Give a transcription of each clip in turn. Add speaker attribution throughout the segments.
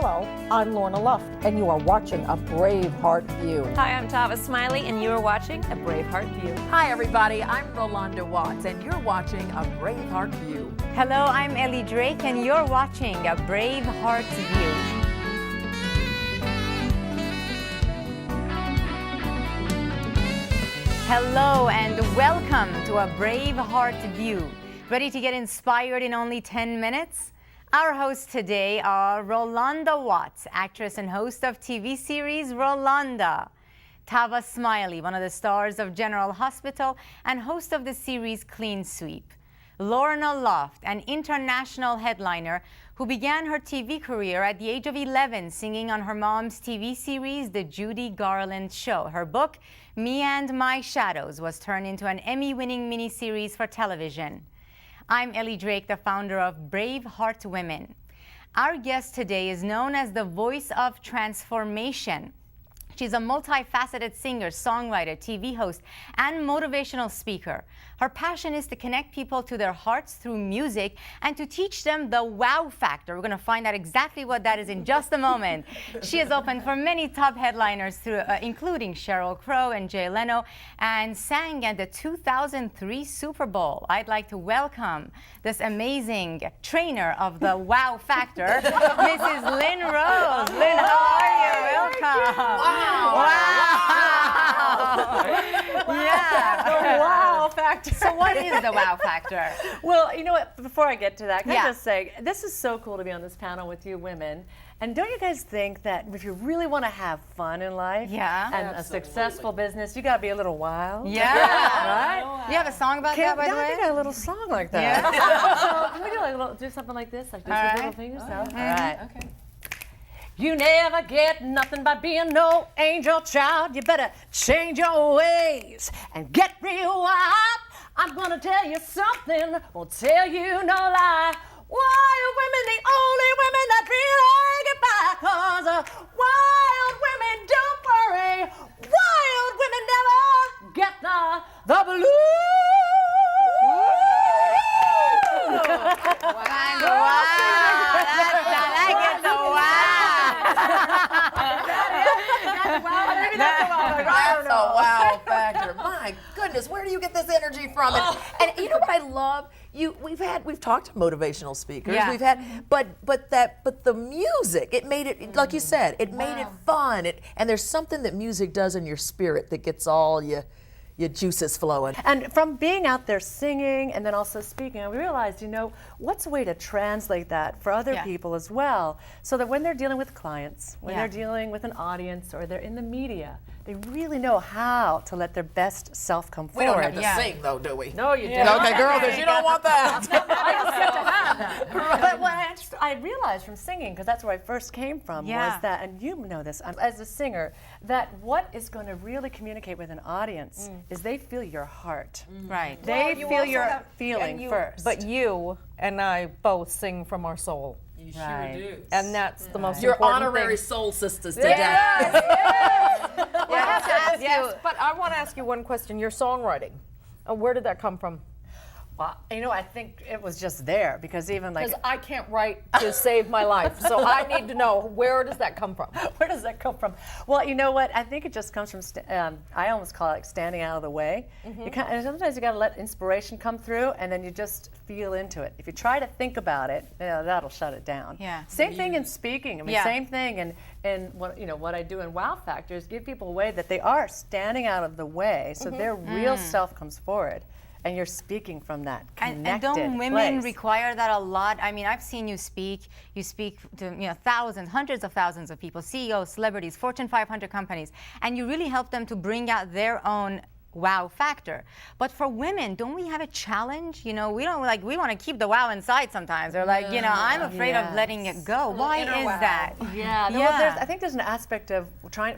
Speaker 1: Hello, I'm Lorna Luft, and you are watching A Braveheart View.
Speaker 2: Hi, I'm Tava Smiley, and you are watching A Braveheart View.
Speaker 3: Hi, everybody. I'm Rolanda Watts, and you're watching A Braveheart View.
Speaker 4: Hello, I'm Ellie Drake, and you're watching A Braveheart View. Hello, and welcome to A Braveheart View. Ready to get inspired in only 10 minutes? Our hosts today are Rolanda Watts, actress and host of TV series Rolanda; Tava Smiley, one of the stars of General Hospital and host of the series Clean Sweep; Lorna Luft, an international headliner who began her TV career at the age of 11 singing on her mom's TV series, The Judy Garland Show. Her book, Me and My Shadows, was turned into an Emmy-winning miniseries for television. I'm Ellie Drake, the founder of Braveheart Women. Our guest today is known as the voice of transformation. She's a multifaceted singer, songwriter, TV host, and motivational speaker. Her passion is to connect people to their hearts through music and to teach them the wow factor. We're going to find out exactly what that is in just a moment. She has opened for many top headliners, including Sheryl Crow and Jay Leno, and sang at the 2003 Super Bowl. I'd like to welcome this amazing trainer of the wow factor, Mrs. Lynn Rose. Lynn, how are you? Welcome.
Speaker 3: Wow.
Speaker 4: Yeah.
Speaker 5: The wow factor.
Speaker 4: So what is the wow factor?
Speaker 5: Well, you know what, before I get to that, can
Speaker 4: Yeah.
Speaker 5: I just say, this is so cool to be on this panel with you women. And don't you guys think that if you really want to have fun in life
Speaker 4: Yeah.
Speaker 5: and a successful business, you got to be a little wild?
Speaker 4: Yeah.
Speaker 5: Right?
Speaker 4: You have a song about that, by the
Speaker 5: I think I
Speaker 4: way?
Speaker 5: got a little song like that. So can we do, like, a little, do something like this? Like do
Speaker 4: All
Speaker 5: some
Speaker 4: right.
Speaker 5: little fingers? All right.
Speaker 3: Okay.
Speaker 5: You never get nothing by being no angel child. You better change your ways and get real wild. I'm gonna tell you something, won't tell you no lie. Wild women, the only women that really get by. 'Cause wild women, don't worry. Wild women never get the blues.
Speaker 3: That's a wow factor. My goodness, where do you get this energy from? And you know what I love? We've talked to motivational speakers.
Speaker 4: Yeah.
Speaker 3: We've had, but the music, it made it, like you said, it made it fun. And there's something that music does in your spirit that gets all your juices flowing.
Speaker 5: And from being out there singing and then also speaking, I realized, you know, what's a way to translate that for other
Speaker 4: Yeah.
Speaker 5: people as well, so that when they're dealing with clients, when
Speaker 4: Yeah.
Speaker 5: they're dealing with an audience, or they're in the media, they really know how to let their best self come
Speaker 3: We
Speaker 5: forward.
Speaker 3: don't have to
Speaker 4: Yeah.
Speaker 3: sing though, do we?
Speaker 5: No, you don't.
Speaker 3: Okay, girl, because you don't want that.
Speaker 5: But what I realized from singing, because that's where I first came from,
Speaker 4: Yeah.
Speaker 5: was that, and you know this, as a singer, that what is going to really communicate with an audience is they feel your heart.
Speaker 4: Right.
Speaker 5: They feel your feeling first.
Speaker 6: But you and I both sing from our soul.
Speaker 3: You
Speaker 5: Right.
Speaker 3: sure do.
Speaker 6: And that's the most
Speaker 3: You're
Speaker 6: important
Speaker 3: honorary
Speaker 6: thing.
Speaker 3: soul sisters today.
Speaker 4: Well, I have to ask
Speaker 6: Yes,
Speaker 4: you.
Speaker 6: but I want to ask you one question. Your songwriting, where did that come from?
Speaker 5: Well, you know, I think it was just there, because even like,
Speaker 6: Because I can't write to save my life, so I need to know, where does that come from?
Speaker 5: where does that come from? Well, you know what? I think it just comes from, I almost call it like standing out of the way. You and sometimes you got to let inspiration come through, and then you just feel into it. If you try to think about it, that'll shut it down.
Speaker 4: Yeah.
Speaker 5: Same thing in speaking. I mean,
Speaker 4: Yeah.
Speaker 5: same thing. And what, you know, what I do in Wow Factor is give people a way that they are standing out of the way, so their real self comes forward. And you're speaking from that connected
Speaker 4: And don't women
Speaker 5: place.
Speaker 4: require that a lot? I mean, I've seen you speak. You speak to thousands, hundreds of thousands of people, CEOs, celebrities, Fortune 500 companies, and you really help them to bring out their own wow factor. But for women, don't we have a challenge? You know, we want to keep the wow inside sometimes. They're like, you know, I'm afraid of letting it go. Why is that?
Speaker 5: Yeah, no,
Speaker 4: Yeah.
Speaker 5: well, I think there's an aspect of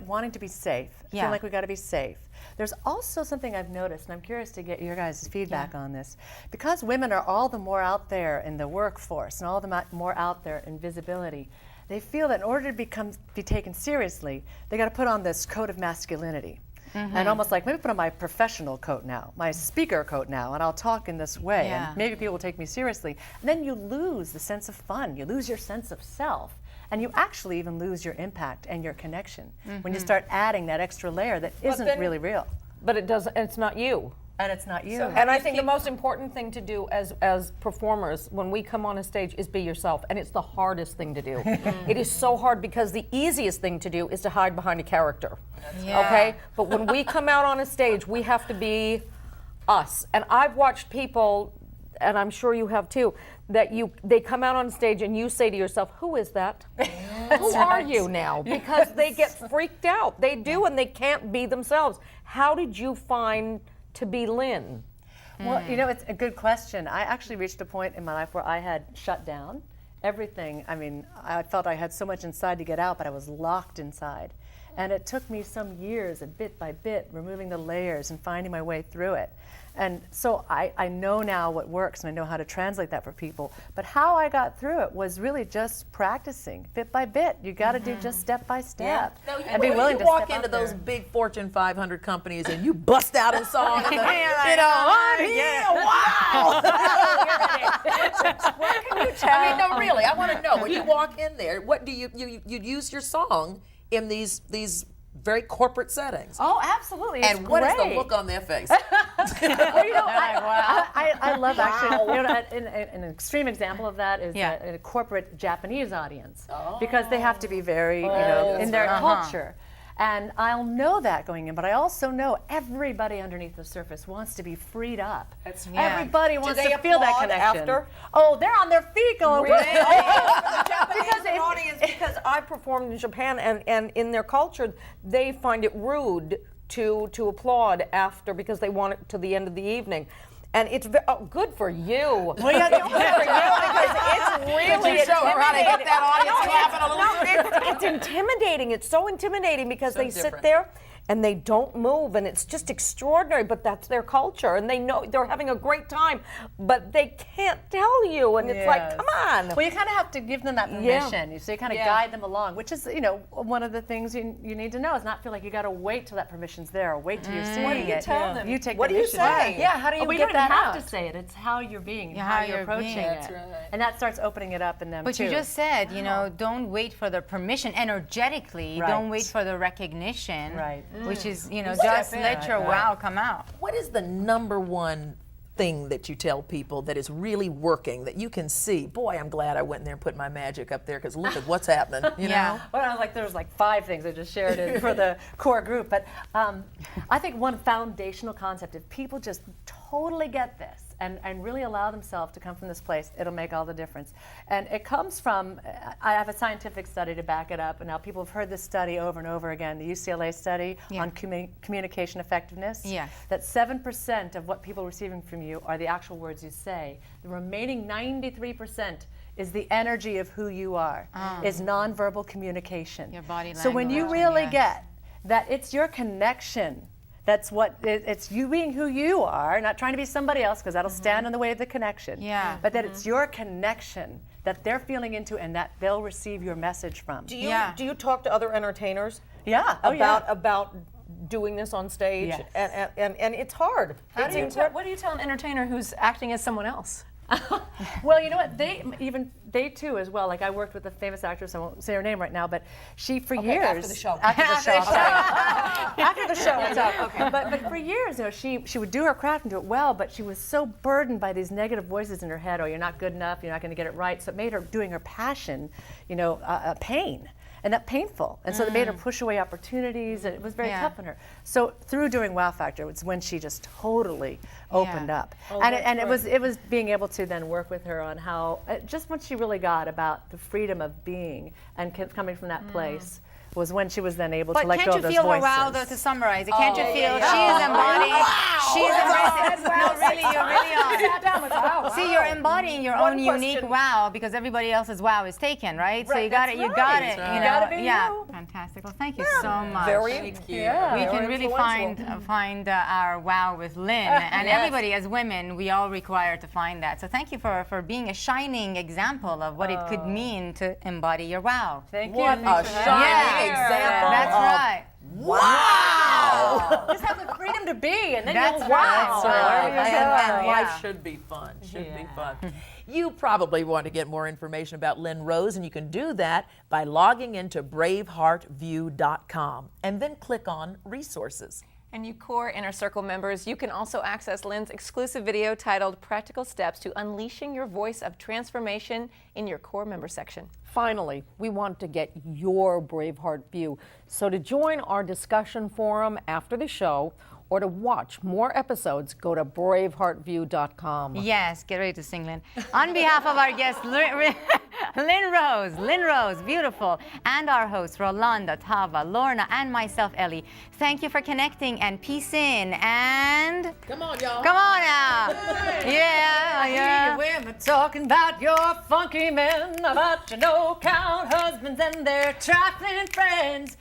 Speaker 5: wanting to be safe.
Speaker 4: Yeah.
Speaker 5: Feel like we got to be safe. There's also something I've noticed, and I'm curious to get your guys' feedback on this. Because women are all the more out there in the workforce and all the more out there in visibility, they feel that in order to be taken seriously, they got to put on this coat of masculinity. And almost like, maybe put on my professional coat now, my speaker coat now, and I'll talk in this way,
Speaker 4: Yeah.
Speaker 5: and maybe people will take me seriously. And then you lose the sense of fun. You lose your sense of self. And you actually even lose your impact and your connection when you start adding that extra layer that isn't really real.
Speaker 6: But it doesn't. It's not you.
Speaker 5: And it's not you.
Speaker 6: And I think the most important thing to do as performers when we come on a stage is be yourself, and it's the hardest thing to do. It is so hard because the easiest thing to do is to hide behind a character. Okay? But when we come out on a stage, we have to be us. And I've watched people, and I'm sure you have too, that they come out on stage and you say to yourself, who is that? Who are you now? Because they get freaked out. They do, and they can't be themselves. How did you find to be Lynn?
Speaker 5: Well, you know, it's a good question. I actually reached a point in my life where I had shut down everything. I mean, I felt I had so much inside to get out, but I was locked inside. And it took me some years, bit by bit, removing the layers and finding my way through it. And so I know now what works, and I know how to translate that for people. But how I got through it was really just practicing, bit by bit. You got to do just step by step, and be willing to
Speaker 3: walk
Speaker 5: step
Speaker 3: into
Speaker 5: out
Speaker 3: those
Speaker 5: there.
Speaker 3: big Fortune 500 companies and you bust out in song. And I'm here, wow! What can you tell? I mean, no, really, I want to know. When you walk in there, what do you use your song in these very corporate settings?
Speaker 5: Oh, absolutely.
Speaker 3: And what is the look on their face?
Speaker 5: Well, you know, I love actually, you know, an extreme example of that is a corporate Japanese audience, because they have to be very, you know, in their culture. And I'll know that going in, but I also know everybody underneath the surface wants to be freed up. Everybody wants to feel that connection.
Speaker 6: After?
Speaker 5: Oh, they're on their feet going,
Speaker 6: Really? Because I performed in Japan, and in their culture, they find it rude to applaud after, because they want it to the end of the evening. And it's good for you. Well, yeah, good for you, because it's really
Speaker 3: show her how to get that audience clapping a little.
Speaker 6: it's intimidating. It's so intimidating because they sit there and they don't move, and it's just extraordinary, but that's their culture, and they know they're having a great time, but they can't tell you, and it's like, come on.
Speaker 5: Well, you kind of have to give them that permission, so you kind of guide them along, which is, you know, one of the things you need to know is not feel like you got to wait till that permission's there, or wait till you're seeing it.
Speaker 6: What do you tell them?
Speaker 5: You take
Speaker 6: what
Speaker 5: the
Speaker 6: do you
Speaker 5: initiative.
Speaker 6: say? Yeah, how do you
Speaker 5: we
Speaker 6: get
Speaker 5: don't
Speaker 6: that
Speaker 5: even
Speaker 6: out?
Speaker 5: have to say it. It's how you're being,
Speaker 4: Yeah,
Speaker 5: how
Speaker 4: how
Speaker 5: you're
Speaker 4: you're
Speaker 5: approaching
Speaker 4: being.
Speaker 5: it. And that starts opening it up in them
Speaker 4: But
Speaker 5: too.
Speaker 4: you just said, you know, don't wait for the permission energetically.
Speaker 5: Right.
Speaker 4: Don't wait for the recognition.
Speaker 5: Right.
Speaker 4: Which is, you know, just let your wow come out.
Speaker 3: What is the number one thing that you tell people that is really working, that you can see? Boy, I'm glad I went in there and put my magic up there, because look at what's happening, you know?
Speaker 5: Well, I was like, there's like 5 things I just shared it for the core group, but I think one foundational concept, if people just totally get this and really allow themselves to come from this place, it'll make all the difference. And it comes from, I have a scientific study to back it up, and now people have heard this study over and over again, the UCLA study on communication effectiveness, that 7% of what people are receiving from you are the actual words you say. The remaining 93% is the energy of who you are, is nonverbal communication.
Speaker 4: Your body language.
Speaker 5: So when you really get that it's your connection, that's what, it's you being who you are, not trying to be somebody else, because that'll stand in the way of the connection. But that it's your connection that they're feeling into and that they'll receive your message from.
Speaker 6: Do you talk to other entertainers? About doing this on stage?
Speaker 5: Yes.
Speaker 6: And it's hard.
Speaker 5: What
Speaker 7: do you tell an entertainer who's acting as someone else?
Speaker 5: Well, you know what? They too as well. Like, I worked with a famous actress. I won't say her name right now, but she for years
Speaker 6: after the show.
Speaker 5: After the show, it's up. Okay. But for years, you know, she would do her craft and do it well, but she was so burdened by these negative voices in her head. Oh, you're not good enough. You're not going to get it right. So it made her doing her passion, you know, a pain. And that painful. And so it made her push away opportunities, and it was very tough on her. So through doing Wow Factor, it was when she just totally opened up. And it was being able to then work with her on how, just what she really got about the freedom of being and coming from that place, was when she was then able to let go of those voices.
Speaker 4: But can't you feel her wow, though, to summarize it? Can't you feel she's embodying, she's embracing, no, really, you really are. See, you're embodying your own unique wow, because everybody else's wow is taken, right? So you got it, you got it, you know.
Speaker 5: Gotta be you.
Speaker 4: Fantastic. Well, thank you so much.
Speaker 6: Very cute.
Speaker 4: We can really find our wow with Lynn, and everybody as women, we all require to find that. So thank you for being a shining example of what it could mean to embody your wow.
Speaker 5: Thank you.
Speaker 3: What a shining example.
Speaker 4: That's right.
Speaker 3: Wow! wow.
Speaker 5: Just have the freedom to be, and then
Speaker 4: That's
Speaker 5: you'll
Speaker 4: right.
Speaker 5: wow.
Speaker 4: That's right.
Speaker 3: And
Speaker 4: Yeah.
Speaker 3: life should be fun. Should be fun. You probably want to get more information about Lynn Rose, and you can do that by logging into braveheartview.com and then click on resources.
Speaker 2: And you core Inner Circle members, you can also access Lynn's exclusive video titled Practical Steps to Unleashing Your Voice of Transformation in your core member section.
Speaker 6: Finally, we want to get your Braveheart view. So to join our discussion forum after the show or to watch more episodes, go to braveheartview.com.
Speaker 4: Yes, get ready to sing, Lynn. On behalf of our guest, Lynn Rose, beautiful, and our hosts, Rolanda, Tava, Lorna, and myself, Ellie, thank you for connecting, and peace in, and...
Speaker 3: Come on, y'all.
Speaker 4: Come on now. Yeah,
Speaker 5: I hear
Speaker 4: yeah.
Speaker 5: you women talking about your funky men, about your no-count husbands and their trifling friends.